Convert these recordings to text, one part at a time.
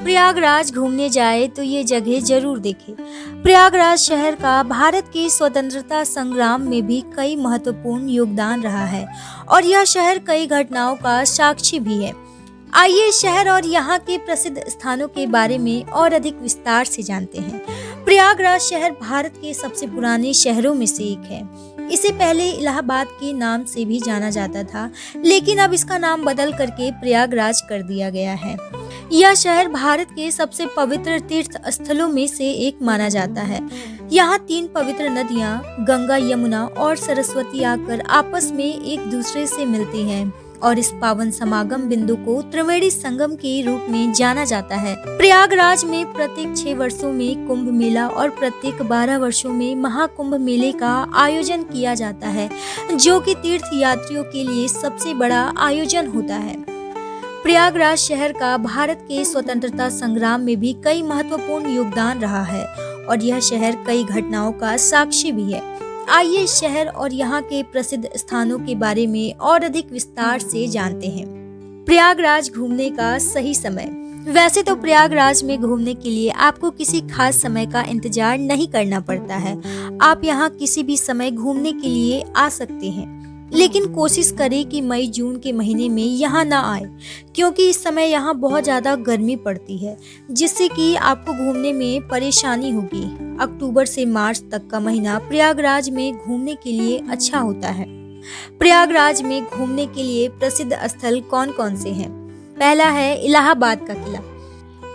प्रयागराज घूमने जाए तो ये जगह जरूर देखें। प्रयागराज शहर का भारत के स्वतंत्रता संग्राम में भी कई महत्वपूर्ण योगदान रहा है और यह शहर कई घटनाओं का साक्षी भी है। आइए शहर और यहाँ के प्रसिद्ध स्थानों के बारे में और अधिक विस्तार से जानते हैं। प्रयागराज शहर भारत के सबसे पुराने शहरों में से एक है। इसे पहले इलाहाबाद के नाम से भी जाना जाता था, लेकिन अब इसका नाम बदल करके प्रयागराज कर दिया गया है। यह शहर भारत के सबसे पवित्र तीर्थ स्थलों में से एक माना जाता है। यहाँ 3 पवित्र नदियाँ गंगा, यमुना और सरस्वती आकर आपस में एक दूसरे से मिलती हैं और इस पावन समागम बिंदु को त्रिवेणी संगम के रूप में जाना जाता है। प्रयागराज में प्रत्येक 6 वर्षों में कुंभ मेला और प्रत्येक 12 वर्षों में महाकुंभ मेले का आयोजन किया जाता है, जो कि तीर्थ यात्रियों के लिए सबसे बड़ा आयोजन होता है। प्रयागराज शहर का भारत के स्वतंत्रता संग्राम में भी कई महत्वपूर्ण योगदान रहा है और यह शहर कई घटनाओं का साक्षी भी है। आइए शहर और यहाँ के प्रसिद्ध स्थानों के बारे में और अधिक विस्तार से जानते हैं। प्रयागराज घूमने का सही समय। वैसे तो प्रयागराज में घूमने के लिए आपको किसी खास समय का इंतजार नहीं करना पड़ता है। आप यहाँ किसी भी समय घूमने के लिए आ सकते हैं, लेकिन कोशिश करें कि मई जून के महीने में यहाँ ना आए, क्योंकि इस समय यहाँ बहुत ज़्यादा गर्मी पड़ती है, जिससे कि आपको घूमने में परेशानी होगी। अक्टूबर से मार्च तक का महीना प्रयागराज में घूमने के लिए अच्छा होता है। प्रयागराज में घूमने के लिए प्रसिद्ध स्थल कौन कौन से हैं? पहला है इलाहाबाद का किला।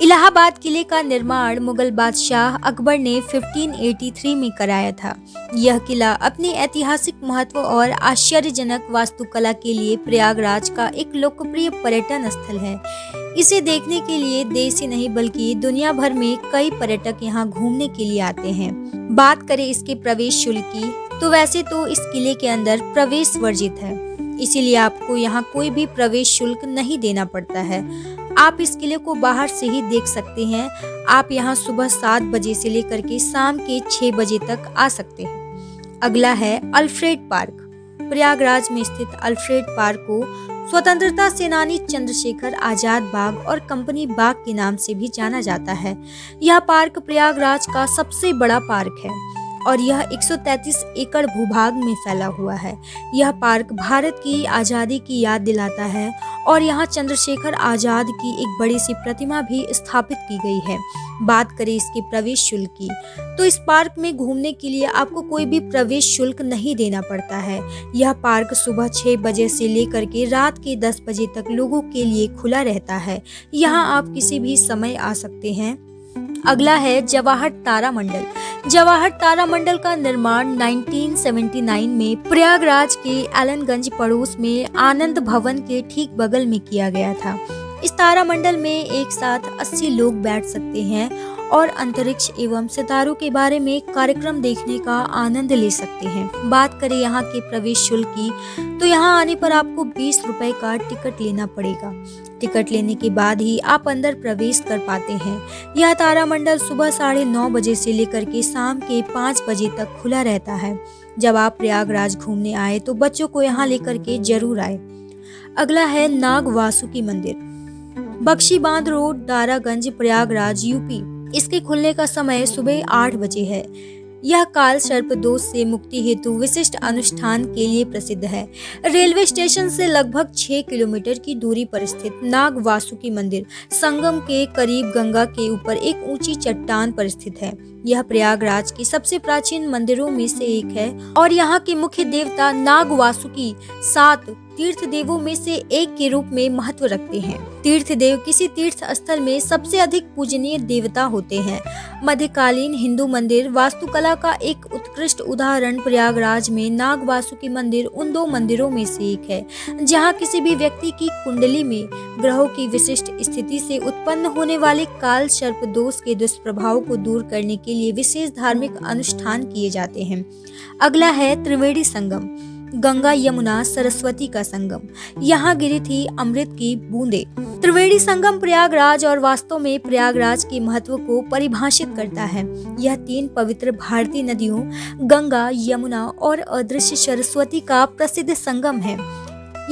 इलाहाबाद किले का निर्माण मुगल बादशाह अकबर ने 1583 में कराया था। यह किला अपने ऐतिहासिक महत्व और आश्चर्यजनक वास्तुकला के लिए प्रयागराज का एक लोकप्रिय पर्यटन स्थल है। इसे देखने के लिए देश ही नहीं बल्कि दुनिया भर में कई पर्यटक यहाँ घूमने के लिए आते हैं। बात करें इसके प्रवेश शुल्क की, तो वैसे तो इस किले के अंदर प्रवेश वर्जित है, इसीलिए आपको यहाँ कोई भी प्रवेश शुल्क नहीं देना पड़ता है। आप इस किले को बाहर से ही देख सकते हैं। आप यहाँ सुबह 7 बजे से लेकर के शाम के 6 बजे तक आ सकते हैं। अगला है अल्फ्रेड पार्क। प्रयागराज में स्थित अल्फ्रेड पार्क को स्वतंत्रता सेनानी चंद्रशेखर आजाद बाग और कंपनी बाग के नाम से भी जाना जाता है। यह पार्क प्रयागराज का सबसे बड़ा पार्क है और यह 133 एकड़ भूभाग में फैला हुआ है। यह पार्क भारत की आज़ादी की याद दिलाता है और यहाँ चंद्रशेखर आजाद की एक बड़ी सी प्रतिमा भी स्थापित की गई है। बात करें इसके प्रवेश शुल्क की, तो इस पार्क में घूमने के लिए आपको कोई भी प्रवेश शुल्क नहीं देना पड़ता है। यह पार्क सुबह 6 बजे से लेकर के रात के 10 बजे तक लोगों के लिए खुला रहता है। यहाँ आप किसी भी समय आ सकते हैं। अगला है जवाहर तारामंडल। जवाहर तारामंडल का निर्माण 1979 में प्रयागराज के एलनगंज पड़ोस में आनंद भवन के ठीक बगल में किया गया था। इस तारामंडल में एक साथ 80 लोग बैठ सकते हैं और अंतरिक्ष एवं सितारों के बारे में कार्यक्रम देखने का आनंद ले सकते हैं। बात करें यहाँ के प्रवेश शुल्क की, तो यहाँ आने पर आपको 20 रुपए का टिकट लेना पड़ेगा। टिकट लेने के बाद ही आप अंदर प्रवेश कर पाते हैं। यह तारामंडल सुबह 9:30 बजे से लेकर के शाम के 5 बजे तक खुला रहता है। जब आप प्रयागराज घूमने आए तो बच्चों को यहाँ लेकर के जरूर आए। अगला है नाग वासुकी मंदिर। बख्शी बांध रोड, दारागंज, प्रयागराज, यूपी। इसके खुलने का समय सुबह 8 बजे है। यह काल सर्प दोष से मुक्ति हेतु विशिष्ट अनुष्ठान के लिए प्रसिद्ध है। रेलवे स्टेशन से लगभग 6 किलोमीटर की दूरी पर स्थित नाग वासुकी मंदिर संगम के करीब गंगा के ऊपर एक ऊंची चट्टान पर स्थित है। यह प्रयागराज की सबसे प्राचीन मंदिरों में से एक है और यहाँ के मुख्य देवता नाग वासुकी 7 तीर्थ देवों में से एक के रूप में महत्व रखते हैं। तीर्थ देव किसी तीर्थ स्थल में सबसे अधिक पूजनीय देवता होते हैं। मध्यकालीन हिंदू मंदिर वास्तुकला का एक उत्कृष्ट उदाहरण प्रयागराज में नाग वासुकी मंदिर उन 2 मंदिरों में से एक है जहाँ किसी भी व्यक्ति की कुंडली में ग्रहों की विशिष्ट स्थिति से उत्पन्न होने वाले काल सर्प दोष के दुष्प्रभाव को दूर करने के लिए विशेष धार्मिक अनुष्ठान किए जाते हैं। अगला है त्रिवेणी संगम। गंगा, यमुना, सरस्वती का संगम। यहाँ गिरी थी अमृत की बूंदे। त्रिवेणी संगम प्रयागराज और वास्तव में प्रयागराज के महत्व को परिभाषित करता है। यह 3 पवित्र भारतीय नदियों गंगा, यमुना और अदृश्य सरस्वती का प्रसिद्ध संगम है।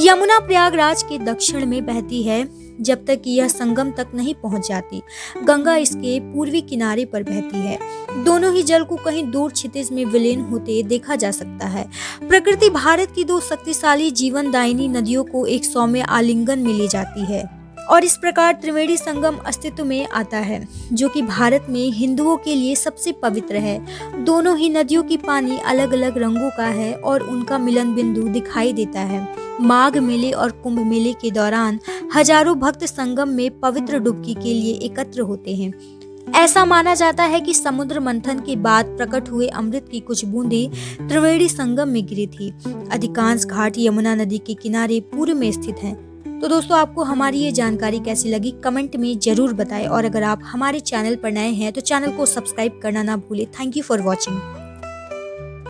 यमुना प्रयागराज के दक्षिण में बहती है जब तक कि यह संगम तक नहीं पहुंच जाती। गंगा इसके पूर्वी किनारे पर बहती है। दोनों ही जल को कहीं दूर क्षितिज में विलीन होते देखा जा सकता है। प्रकृति भारत की दो शक्तिशाली जीवनदायिनी नदियों को एक सौम्य आलिंगन में ले जाती है और इस प्रकार त्रिवेणी संगम अस्तित्व में आता है, जो कि भारत में हिंदुओं के लिए सबसे पवित्र है। दोनों ही नदियों की पानी अलग अलग रंगों का है और उनका मिलन बिंदु दिखाई देता है। माघ मेले और कुंभ मेले के दौरान हजारों भक्त संगम में पवित्र डुबकी के लिए एकत्र होते हैं। ऐसा माना जाता है कि समुद्र मंथन के बाद प्रकट हुए अमृत की कुछ बूंदें त्रिवेणी संगम में गिरी थी। अधिकांश घाट यमुना नदी के किनारे पूर्व में स्थित हैं। तो दोस्तों, आपको हमारी ये जानकारी कैसी लगी कमेंट में जरूर बताएं और अगर आप हमारे चैनल पर नए हैं तो चैनल को सब्सक्राइब करना ना भूलें। Thank you for watching.